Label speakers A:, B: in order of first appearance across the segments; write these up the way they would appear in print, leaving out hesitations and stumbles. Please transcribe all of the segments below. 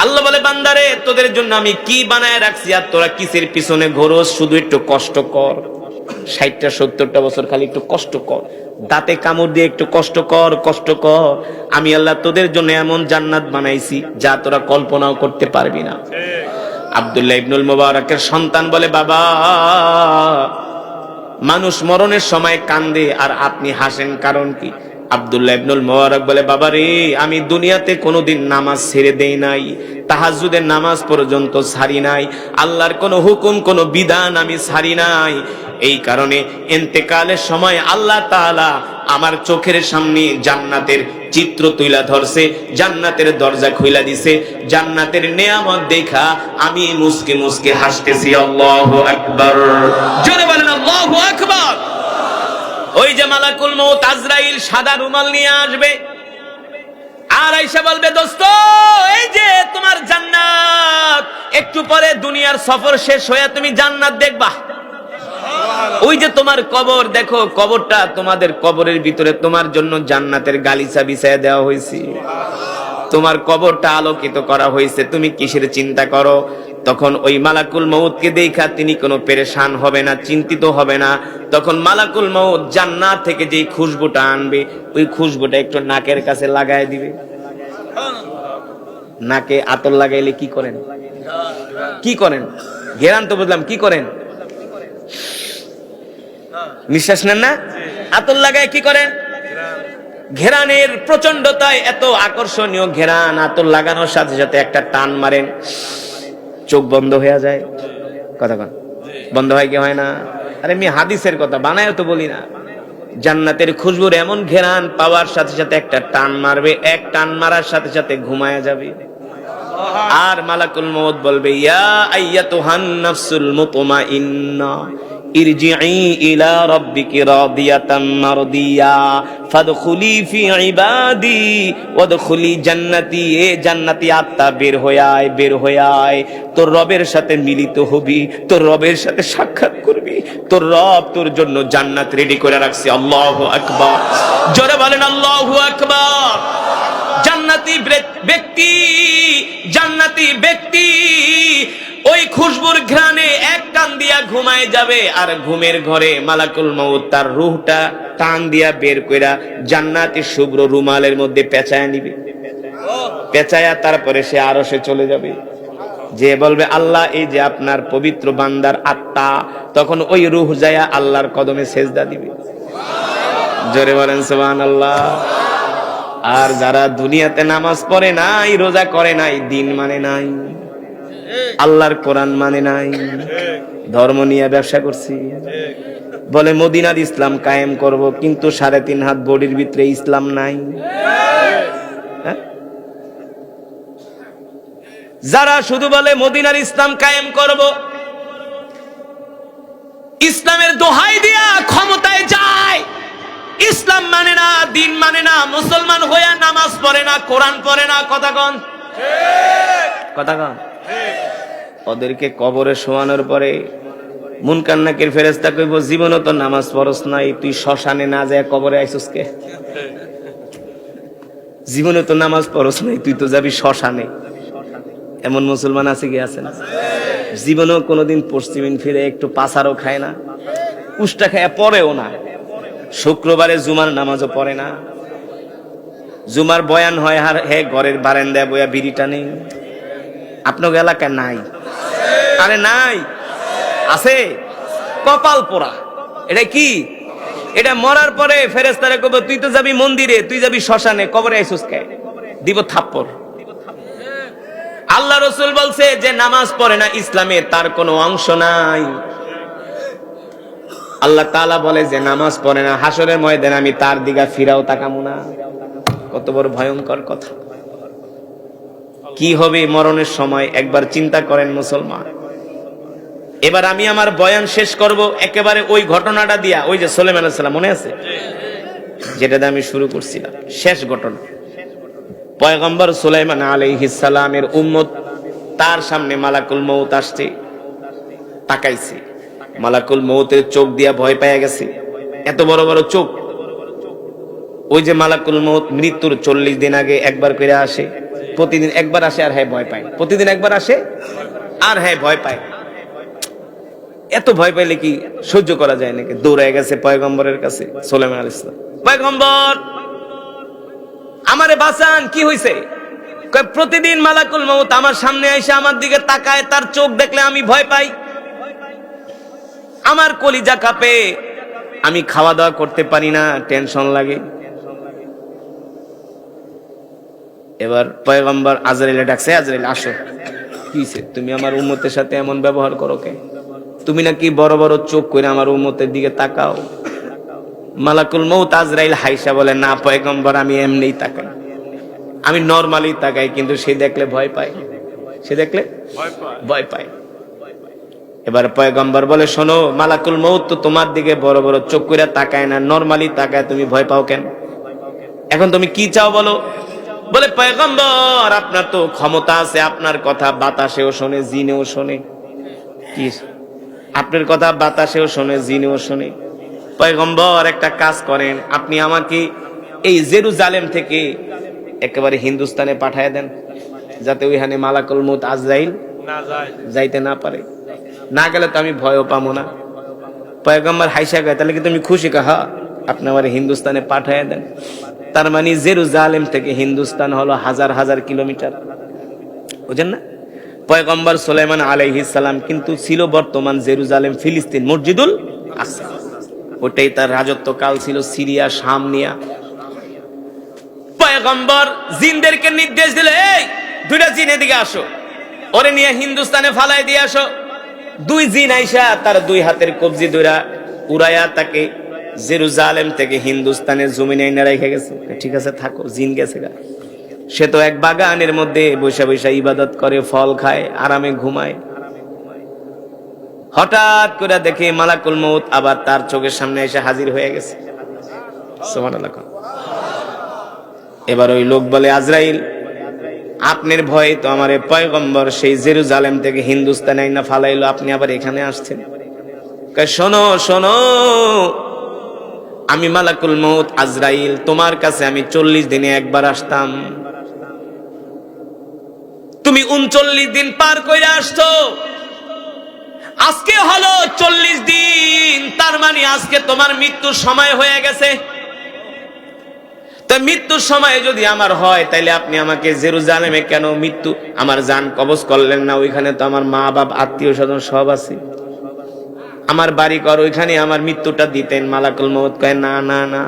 A: আল্লাহ বলে বান্দারে তোদের জন্য আমি কি বানায় রাখছি আর তোরা কিসের পিছনে ঘোরস, শুধু একটু কষ্ট কর। 60-70টা বছর খালি একটু কষ্ট কর, দাঁতে কামড় দিয়ে একটু কষ্ট কর, কষ্ট কর। আমি আল্লাহ তোদের জন্য এমন জান্নাত বানাইছি যা তোরা কল্পনাও করতে পারবি না। আব্দুল্লাহ ইবনুল মুবারকের সন্তান বলে, বাবা মানুষ মরণের সময় কান্দে আর আপনি হাসেন, কারণ কি? আব্দুল্লাহ ইবনুল মুবারক বলে, বাবা রে আমি দুনিয়াতে কোনোদিন নামাজ ছেড়ে দেই নাই, তাহাজ্জুদের নামাজ পর্যন্ত ছাড়ি নাই, আল্লাহর কোনো হুকুম কোনো বিধান আমি ছাড়ি নাই। এই কারণে ইন্তেকালের সময় আল্লাহ তাআলা আমার চোখের সামনে জান্নাতের চিত্র তুইলা ধরছে, জান্নাতের দরজা খুইলা দিছে, জান্নাতের নেয়ামত দেখা আমি মুস্কে মুস্কে হাসতেছি। আল্লাহু আকবার, জোরে বলেন আল্লাহু আকবার। ওই যে মালাকুল মউত আজরাইল সাদা রুমাল নিয়ে আসবে আর আয়েশা বলবে, দোস্ত এই যে তোমার জান্নাত, একটু পরে দুনিয়ার সফর শেষ হয়ে তুমি জান্নাত দেখবা। ওই যে তোমার কবর, দেখো কবরটা, তোমাদের কবরের ভিতরে তোমার জন্য জান্নাতের গালিচা বিছায়া দেওয়া হয়েছে, তোমার কবরটা আলোকিত করা হয়েছে, তুমি কিসের চিন্তা করো? তখন ওই মালাকুল মউতকে দেখা তিনি কোনো পেরেশান হবে না, চিন্তিত হবে না। তখন মালাকুল মউত জান্নাত থেকে যেই খুশবুটা আনবে, ওই খুশবুটা একটু নাকের কাছে লাগায় দিবে। নাকে আতর লাগাইলে কি করেন? কি করেন? ঘেরান তো বুঝলাম, কি করেন? নিঃশ্বাস নেন না? আতর লাগায় কি করেন? ঘেরানের প্রচন্ডতায় এত আকর্ষণীয় ঘেরান, আতর লাগানোর সাথে সাথে একটা টান মারেন, চোখ বন্ধ হয়ে যায়। কথা কন, বন্ধ হয় কি হয় না? আরে আমি হাদিসের কথা বানায় তো বলি না। জান্নাতের খুশবুর এমন ঘেরান পাওয়ার সাথে সাথে একটা টান মারবে, এক টান মারার সাথে সাথে ঘুমায়া যাবে। আর মালাকুল মউত বলবে, ইয়া আইয়াতুহান নাফসুল মুতমাইন্না ইরজিই ইলা রাব্বিকি রাদিয়াতাম মারদিয়া ফাদখুলি ফি ইবাদি ওয়াদখুলি জান্নাতি। এ জান্নাতি আত্মা বের হয়ে আয়, বের হয়ে আয়, তোর রবের সাথে মিলিত হবি, তোর রবের সাথে সাক্ষাৎ করবি, তোর রব তোর জন্য জান্নাত রেডি করে রাখছে। আল্লাহু আকবার, জোরে বলেন আল্লাহু আকবার। জান্নাতি ব্যক্তি, জান্নাতি ব্যক্তি ওই খুশবুর ঘ্রাণে এক টান দিয়া ঘুমায় যাবে, আর ঘুমের ঘরে মালাকুল মউত তার রূহটা টান দিয়া বের কইরা জান্নাতি শুভ্র রুমালের মধ্যে পেঁচায়া নিবে, পেঁচায়া তারপরে সে আরশে চলে যাবে, যে বলবে আল্লাহ এই যে আপনার পবিত্র বান্দার আত্মা। তখন ওই রূহ যায়া আল্লাহর কদমে সেজদা দিবে। জোরে বলেন সুবহানাল্লাহ। আর যারা দুনিয়াতে নামাজ পড়ে নাই, রোজা করে নাই, দিন মানে নাই, আল্লাহর কোরআন মানে নাই, ধর্ম নিয়ে ব্যবসা করছি, বলে মদিনার ইসলাম কায়েম করব, কিন্তু 3.5 হাত বডির ভিতরে ইসলাম নাই। যারা শুধু বলে মদিনার ইসলাম কায়েম করব, ইসলামের দোহাই দিয়া ক্ষমতায় যায়, ইসলাম মানে না, দিন মানে না, মুসলমান হইয়া নামাজ পড়ে না, কোরআন পড়ে না। কথা কন, কথা কন। ওদেরকে কবরে শোয়ানোর পরে মুনকার নাকির ফেরেশতা কইব, জীবনও তো নামাজ পড়স নাই, তুই শ্মশানে না যায় কবরে আইছস কে? জীবনে তো নামাজ পড়স নাই, তুই তো যাবি শ্মশানে। এমন মুসলমান আছে কি? আছে না? জীবনেও কোনোদিন পশ্চিমিন ফিরে একটু পাসারও খায় না, উষ্টা খায় পড়েও না, শুক্রবারে জুমার নামাজও পড়ে না, জুমার বয়ান হয় আর হে ঘরের বারান্দায় বয়া বিড়ি টানে। আপনার এলাকায় নাই? আরে নাই, আছে, কপাল পোড়া। এটা কি? এটা মরার পরে ফেরেশতারা কইব, তুই তো যাবি মন্দিরে, তুই যাবি শ্মশানে, কবরে আইছস কে? দিব থাপ্পড়। আল্লাহ রাসূল বলছে যে নামাজ পড়ে না ইসলামে তার কোনো অংশ নাই। আল্লাহ তাআলা বলে যে নামাজ পড়ে না, হাসরের ময়দানে আমি তার দিকে ফিরাও তাকামু না। কত বড় ভয়ঙ্কর কথা! কি হবে মরণের সময় একবার চিন্তা করেন মুসলমান। এবার আমি আমার বয়ান শেষ করব একেবারে ওই ঘটনাটা দিয়া, ওই যে সুলাইমান আলাইহিস সালাম, মনে আছে যেটা দিয়ে আমি শুরু করছিলাম, শেষ ঘটনা। পয়গম্বর সুলাইমান আলাইহিস সালামের উম্মত, তার সামনে মালাকুল মউত আসছে, তাকাইছে, মালাকুল মউতের চোখ দিয়া ভয় পেয়ে গেছে, এত বড় বড় চোখ। ওই যে মালাকুল মউত মৃত্যুর 40 দিন আগে একবার করে আসে, প্রতিদিন একবার আসে আর হ্যাঁ ভয় পায়, প্রতিদিন একবার আসে আর হ্যাঁ ভয় পায়। এত ভয় পাইলে কি সহ্য করা যায় নাকি? দৌড়ায় গেছে পয়গম্বরের কাছে সুলাইমান আলাইহিস সালাম, পয়গম্বর আমারে বাঁচান, কি হইছে? প্রতিদিন মালাকুল মউত আমার সামনে এসে আমার দিকে তাকায়, তার চোখ দেখলে আমি ভয় পাই, আমার কলিজা কাঁপে, আমি খাওয়া দাওয়া করতে পারি না, টেনশন লাগে। এবার পয়গম্বর আজরাইলে ডাকছে, আজরাইল আসো। কি হইছে? তুমি আমার উম্মতের সাথে এমন ব্যবহার করো কে? তুমি নাকি বড় বড় চোখ করে আমার উম্মতের দিকে তাকাও? মালাকুল মউত আজরাইল হাইসা বলে, না পয়গম্বর, আমি এমনিই তাকাই, আমি নরমালি তাকাই, কিন্তু সে দেখলে ভয় পায়, সে দেখলে ভয় পায়। এবার পয়গম্বর বলে, শোনো, মালাকুল মউত তো তোমার দিকে বড় বড় চোখ করে তাকায় না, নরমালি তাকায়, তুমি ভয় পাও কেন? এখন তুমি কি চাও বলো? বলে, পয়গম্বর আপনার তো ক্ষমতা আছে, আপনার কথা বাতাসেও শোনে, জিনেও শোনে। কি? আপনার কথা বাতাসেও শোনে, জিনেও শোনে। পয়গম্বর একটা কাজ করেন, আপনি আমাকে এই জেরুজালেম থেকে একেবারে হিন্দুস্তানে পাঠায় দেন, যাতে ওইখানে মালাকুল মউত আজরাইল যাইতে না পারে। না গেলে তো আমি ভয়ও পাবো না। পয়গম্বর হাইসা গায়, তাহলে কি তুমি খুশি? কাহা আপনি আমার হিন্দুস্তানে পাঠায় দেন। তার মানে জেরুজালেম থেকে হিন্দুস্তান হলো হাজার হাজার কিলোমিটার, বুঝেন না? পয়গম্বর সুলাইমান আলাইহিস সালাম কিন্তু ছিল বর্তমান জেরুজালেম, ফিলিস্তিন, মসজিদুল আকসা, ওটাই তার রাজত্বকাল ছিল, সিরিয়া শাম নিয়া। পয়গম্বর জিনদেরকে নির্দেশ দিলে, এই দুইটা জিন এদিকে আসো, ওরে নিয়ে হিন্দুস্তানে ফালাই দিয়ে আসো। দুই জিন আইসা তার দুই হাতের কবজি ধরা উড়াইয়া তাকে জেরুজালেম থেকে হিন্দুস্তানের জমিনে এনে রেখে গেছে। ঠিক আছে থাকো, জিন গেছে গা। সে তো এক বাগানের মধ্যে বসে বসে ইবাদত করে, ফল খায়, আরামে ঘুমায়। হঠাৎ করে দেখে মালাকুল মউত আবার তার চোখের সামনে এসে হাজির হয়ে গেছে। সুবহানাল্লাহ। এবার ওই লোক বলে, আজরাইল আপনার ভয়ে তো আমার পয়গম্বর সেই জেরুজালেম থেকে হিন্দুস্তানে আইনা ফালাইলো, আপনি আবার এখানে আসছেন। শোনো শোনো, আমি মালাকুল মউত আজরাইল, তোমার কাছে আমি 40 দিনে একবার আসতাম, তুমি 39 দিন পার করে আসছো, আজকে হলো 40 দিন, তার মানে আজকে তোমার মৃত্যুর সময় হয়ে গেছে। তাই মৃত্যুর সময় যদি আমার হয়, তাইলে আপনি আমাকে জেরুজালেমে কেন মৃত্যু আমার জান কবজ করলেন না? ওইখানে তো আমার মা বাপ আত্মীয় স্বজন সব আছে, আমার বাড়ি ঘর, ওইখানে আমার মৃত্যুটা দিতেন। মালাকুল মউত কয়, না না না,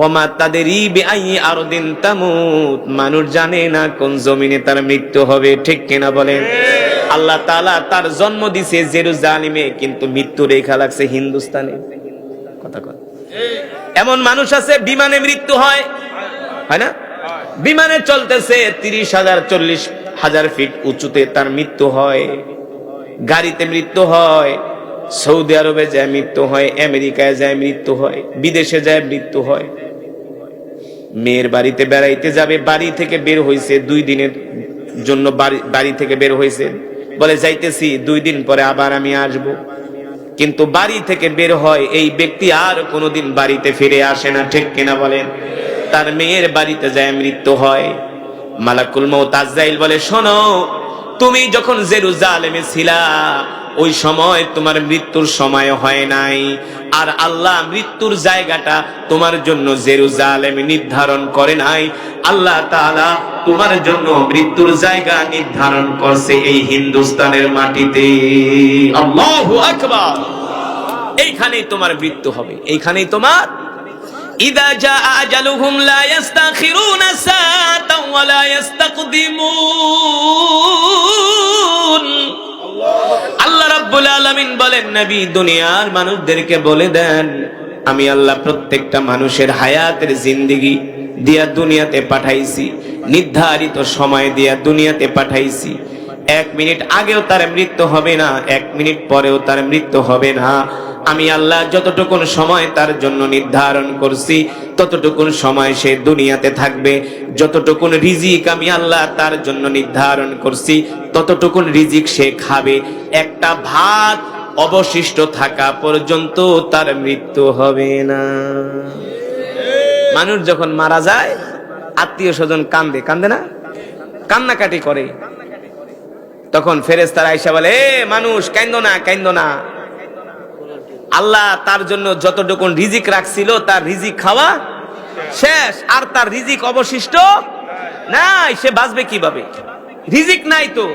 A: ওমা তাদেরই বিআই আরদিন তামুত, মানুষ জানে না কোন জমিনে তার মৃত্যু হবে, ঠিক কিনা বলেন? আল্লাহ তাআলা তার জন্ম দিছে জেরুজালেমে, কিন্তু মৃত্যু রেখা লাগছে হিন্দুস্তানে। কথা কথা এমন মানুষ আছে বিমানে মৃত্যু হয়, হয় না? বিমানে চলতেছে 30,000 40,000 ফিট উঁচুতে, তার মৃত্যু হয়। গাড়িতে মৃত্যু হয়, সৌদি আরবে যায় মৃত্যু হয়, আমেরিকায় যায় মৃত্যু হয়, বিদেশে যায় মৃত্যু হয়। মেয়ের বাড়িতে বেড়াইতে যাবে, বাড়ি থেকে বের হয়েছে 2 দিনের জন্য, বাড়ি থেকে বের হয়েছে, বলে যাইতেছি 2 দিন পরে আবার আমি আসব, কিন্তু বাড়ি থেকে বের হয় এই ব্যক্তি আর কোনোদিন বাড়িতে ফিরে আসে না, ঠিক কিনা বলেন? তার মেয়ের বাড়িতে যায় মৃত্যু হয়। মালাকুল মউত আজরাইল বলে, শোনো, তুমি যখন জেরুজালেমে ছিলা ওই সময় তোমার মৃত্যুর সময় হয় নাই, আর আল্লাহ মৃত্যুর জায়গাটা তোমার জন্য জেরুজালেমে নির্ধারণ করে নাই, আল্লাহ তাআলা তোমার জন্য মৃত্যুর জায়গা নির্ধারণ করছে এই হিন্দুস্তানের মাটিতে। আল্লাহু আকবার। এইখানেই তোমার মৃত্যু হবে, এইখানেই তোমার। ইদা জা আজালুহুম লা ইস্তাখিরুনা সাআতান ওয়া লা ইস্তাকদিমুন। আল্লাহ রাব্বুল আলামিন বলেন, নবী দুনিয়ার মানুষদেরকে বলে দেন, আমি আল্লাহ প্রত্যেকটা মানুষের হায়াতের জিন্দেগি দিয়া দুনিয়াতে পাঠাইছি, নির্ধারিত সময় দিয়া দুনিয়াতে পাঠাইছি। 1 মিনিট আগেও তার মৃত্যু হবে না, 1 মিনিট পরেও তার মৃত্যু হবে না। আমি আল্লাহ যতটুকুন সময় তার জন্য নির্ধারণ করছি, ততটুকুন সময় সে দুনিয়াতে থাকবে। যতটুকুন রিজিক আমি আল্লাহ তার জন্য নির্ধারণ করছি, ততটুকুন রিজিক সে খাবে। একটা ভাত অবশিষ্ট থাকা পর্যন্ত তার মৃত্যু হবে না। মানুষ যখন মারা যায় আত্মীয় স্বজন কান্দে, কান্দে না, কান্নাকাটি করে, তখন ফেরেশতারা আয়েশা বলে, এ মানুষ কান্দো না, কান্দো না, আল্লাহ তার জন্য যতটুকু রিজিক রাখছিল তার রিজিক খাওয়া শেষ, আর তার রিজিক অবশিষ্ট নাই, সে বাঁচবে কিভাবে? রিজিক নাই তো,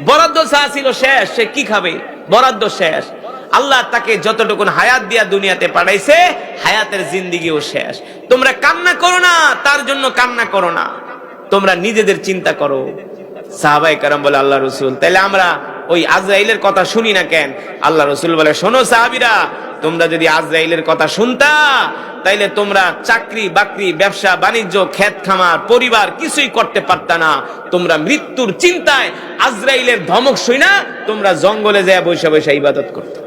A: বরাদ্দ চা ছিল শেষ, সে কি খাবে? বরাদ্দ শেষ। আল্লাহ তাকে যতটুকু হায়াত দিয়া দুনিয়াতে পাঠাইছে, হায়াতের জিন্দিগিও শেষ। তোমরা কান্না করো না, তার জন্য কান্না করো না, তোমরা নিজেদের চিন্তা করো। সাহাবায়ে কেরাম বলে, আল্লাহ রাসূল, তাহলে আমরা ওই আজরাইলের কথা শুনি না কেন? আল্লাহ রাসূল বলে, শোনো সাহাবীরা, তোমরা যদি আজরাইলের কথা শুনতা তাইলে তোমরা চাকরি বাকরি, ব্যবসা বাণিজ্য, ক্ষেত খামার, পরিবার কিছুই করতে পারতা না। তোমরা মৃত্যুর চিন্তায় আজরাইলের ধমক শুই না তোমরা জঙ্গলে যায় বৈশা বৈশা ইবাদত করতে।